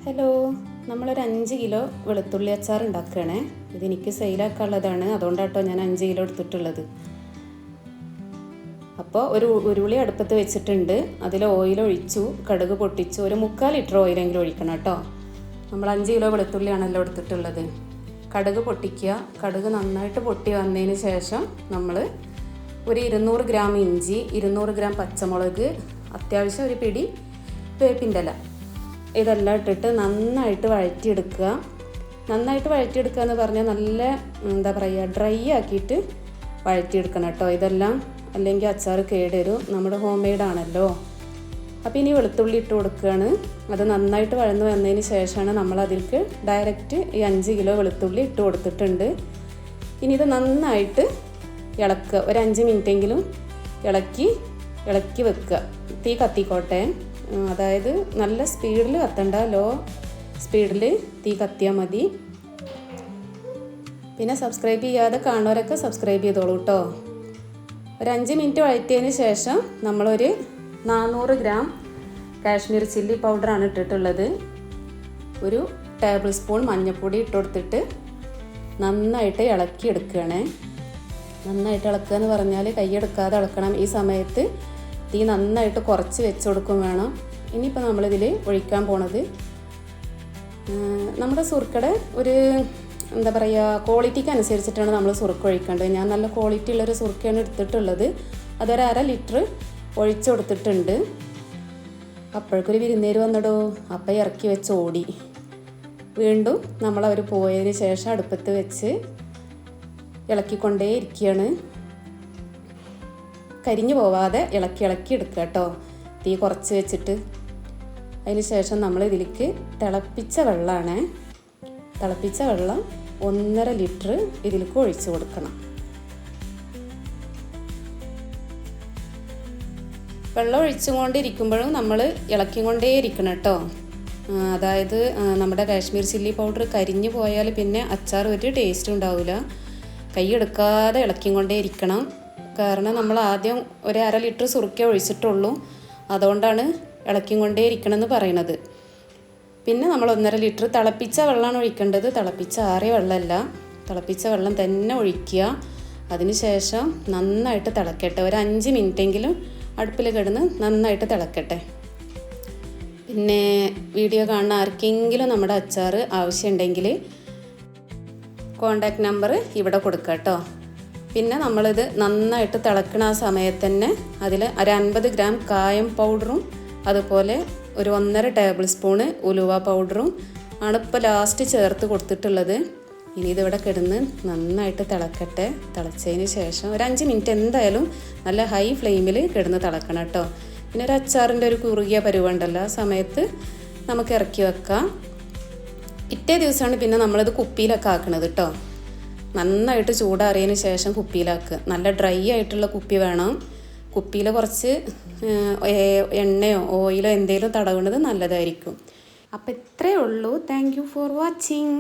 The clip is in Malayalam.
ഹലോ, നമ്മളൊരു 5 കിലോ വെളുത്തുള്ളി അച്ചാർ ഉണ്ടാക്കുകയാണേ. ഇതെനിക്ക് സെയിലാക്കാനുള്ളതാണ്, അതുകൊണ്ടാട്ടോ ഞാൻ 5 കിലോ എടുത്തിട്ടുള്ളത്. അപ്പോൾ ഒരു ഉരുളി അടുപ്പത്ത് വെച്ചിട്ടുണ്ട്. അതിൽ ഓയിൽ ഒഴിച്ചു, കടുക് പൊട്ടിച്ചു. ഒരു 3/4 ലിറ്റർ ഓയിലെങ്കിലും ഒഴിക്കണം കേട്ടോ. നമ്മൾ 5 കിലോ വെളുത്തുള്ളിയാണല്ലോ എടുത്തിട്ടുള്ളത്. കടുക് പൊട്ടിക്കുക. കടുക് നന്നായിട്ട് പൊട്ടി വന്നതിന് ശേഷം നമ്മൾ ഒരു 200 ഗ്രാം ഇഞ്ചി, 200 ഗ്രാം പച്ചമുളക്, അത്യാവശ്യം ഒരു പിടി വേപ്പിൻ്റെ ഇല, ഇതെല്ലാം ഇട്ടിട്ട് നന്നായിട്ട് വഴറ്റിയെടുക്കുക. നന്നായിട്ട് വഴറ്റിയെടുക്കുക എന്ന് പറഞ്ഞാൽ നല്ല ഡ്രൈ ആക്കിയിട്ട് വഴറ്റിയെടുക്കണം കേട്ടോ. ഇതെല്ലാം അല്ലെങ്കിൽ അച്ചാർ കേടുവരും. നമ്മുടെ ഹോം മെയ്ഡാണല്ലോ. അപ്പോൾ ഇനി വെളുത്തുള്ളി ഇട്ട് കൊടുക്കുകയാണ്. അത് നന്നായിട്ട് വഴന്ന് വന്നതിന് ശേഷമാണ് നമ്മൾ അതിലേക്ക് ഡയറക്റ്റ് ഈ 5 കിലോ വെളുത്തുള്ളി ഇട്ട് കൊടുത്തിട്ടുണ്ട്. ഇനി ഇത് നന്നായിട്ട് ഇളക്കുക. ഒരു 5 മിനിറ്റെങ്കിലും ഇളക്കി വെക്കുക. തീ കത്തിക്കോട്ടെ. അതായത് നല്ല സ്പീഡിൽ കത്തണ്ട, ലോ സ്പീഡിൽ തീ കത്തിയാൽ മതി. പിന്നെ സബ്സ്ക്രൈബ് ചെയ്യാതെ കാണുന്നവരൊക്കെ സബ്സ്ക്രൈബ് ചെയ്തോളൂ കേട്ടോ. ഒരു 5 മിനിറ്റ് വഴറ്റിയതിന് ശേഷം നമ്മളൊരു 400 ഗ്രാം കാശ്മീർ ചില്ലി പൗഡറാണ് ഇട്ടിട്ടുള്ളത്. ഒരു ടേബിൾ സ്പൂൺ മഞ്ഞൾപ്പൊടി ഇട്ട് കൊടുത്തിട്ട് നന്നായിട്ട് ഇളക്കിയെടുക്കുകയാണ്. നന്നായിട്ട് ഇളക്കുക എന്ന് പറഞ്ഞാൽ കൈയെടുക്കാതെ ഇളക്കണം. ഈ സമയത്ത് തീ നന്നായിട്ട് കുറച്ച് വെച്ച് കൊടുക്കും വേണം. ഇനിയിപ്പോൾ നമ്മളിതിൽ ഒഴിക്കാൻ പോണത് നമ്മുടെ സുർക്കയുടെ ഒരു ക്വാളിറ്റിക്ക് അനുസരിച്ചിട്ടാണ് നമ്മൾ സുർക്ക ഒഴിക്കേണ്ടത്. ഞാൻ നല്ല ക്വാളിറ്റി ഉള്ളൊരു സുർക്കയാണ് എടുത്തിട്ടുള്ളത്. അതൊരു 1/2 ലിറ്റർ ഒഴിച്ചു കൊടുത്തിട്ടുണ്ട്. അപ്പോഴേക്കൊരു വിരുന്നേര് വന്നിടോ. അപ്പം ഇറക്കി വെച്ച് ഓടി. വീണ്ടും നമ്മളവർ പോയതിന് ശേഷം അടുപ്പത്ത് വെച്ച് ഇളക്കിക്കൊണ്ടേ ഇരിക്കുകയാണ്. കരിഞ്ഞു പോവാതെ ഇളക്കി എടുക്കുക കേട്ടോ. തീ കുറച്ച് വെച്ചിട്ട്. അതിന് ശേഷം നമ്മൾ ഇതിലേക്ക് തിളപ്പിച്ച വെള്ളമാണ്. തിളപ്പിച്ച വെള്ളം 1.5 ലിറ്റർ ഇതിലേക്ക് ഒഴിച്ചു കൊടുക്കണം. വെള്ളം ഒഴിച്ചുകൊണ്ടിരിക്കുമ്പോഴും നമ്മൾ ഇളക്കിക്കൊണ്ടേ ഇരിക്കണം കേട്ടോ. അതായത് നമ്മുടെ കാശ്മീർ ചില്ലി പൗഡർ കരിഞ്ഞു പോയാൽ പിന്നെ അച്ചാർ ഒരു ടേസ്റ്റും ഉണ്ടാവില്ല. കൈയെടുക്കാതെ ഇളക്കിക്കൊണ്ടേ ഇരിക്കണം. കാരണം നമ്മൾ ആദ്യം ഒരു 1/2 ലിറ്റർ സുറുക്കേ ഒഴിച്ചിട്ടുള്ളൂ. അതുകൊണ്ടാണ് ഇളക്കിക്കൊണ്ടേ ഇരിക്കണമെന്ന് പറയണത്. പിന്നെ നമ്മൾ 1.5 ലിറ്റർ തിളപ്പിച്ച വെള്ളമാണ് ഒഴിക്കേണ്ടത്. തിളപ്പിച്ച ആറിയ വെള്ളമല്ല, തിളപ്പിച്ച വെള്ളം തന്നെ ഒഴിക്കുക. അതിന് ശേഷം നന്നായിട്ട് തിളക്കട്ടെ. ഒരു 5 മിനിറ്റെങ്കിലും അടുപ്പിൽ കിടന്ന് നന്നായിട്ട് തിളക്കട്ടെ. പിന്നെ വീഡിയോ കാണുന്ന ആർക്കെങ്കിലും നമ്മുടെ അച്ചാർ ആവശ്യമുണ്ടെങ്കിൽ കോണ്ടാക്ട് നമ്പർ ഇവിടെ കൊടുക്കാം കേട്ടോ. പിന്നെ നമ്മളിത് നന്നായിട്ട് തിളക്കണ ആ സമയത്ത് തന്നെ അതിൽ ഒരു 50 ഗ്രാം കായം പൗഡറും അതുപോലെ ഒരു 1.5 ടേബിൾ സ്പൂണ് ഉലുവ പൗഡറും ആണ് ഇപ്പോൾ ലാസ്റ്റ് ചേർത്ത് കൊടുത്തിട്ടുള്ളത്. ഇനി ഇതിവിടെ കിടന്ന് നന്നായിട്ട് തിളക്കട്ടെ. തിളച്ചതിന് ശേഷം ഒരു 5 മിനിറ്റ് എന്തായാലും നല്ല ഹൈ ഫ്ലെയിമിൽ കിടന്ന് തിളക്കണം കേട്ടോ. പിന്നെ ഒരു അച്ചാറിൻ്റെ ഒരു കുറുകിയ പരുവുണ്ടല്ലോ, ആ സമയത്ത് നമുക്ക് ഇറക്കി വെക്കാം. പിറ്റേ ദിവസമാണ് പിന്നെ നമ്മളിത് കുപ്പിയിലൊക്കെ ആക്കണത് കേട്ടോ. നന്നായിട്ട് ചൂടാറിയതിന് ശേഷം കുപ്പിയിലാക്കുക. നല്ല ഡ്രൈ ആയിട്ടുള്ള കുപ്പി വേണം. കുപ്പിയിൽ കുറച്ച് എണ്ണയോ ഓയിലോ എന്തെങ്കിലും തടവുന്നത് നല്ലതായിരിക്കും. അപ്പോൾ ഇത്രയേ ഉള്ളൂ. Thank you for watching.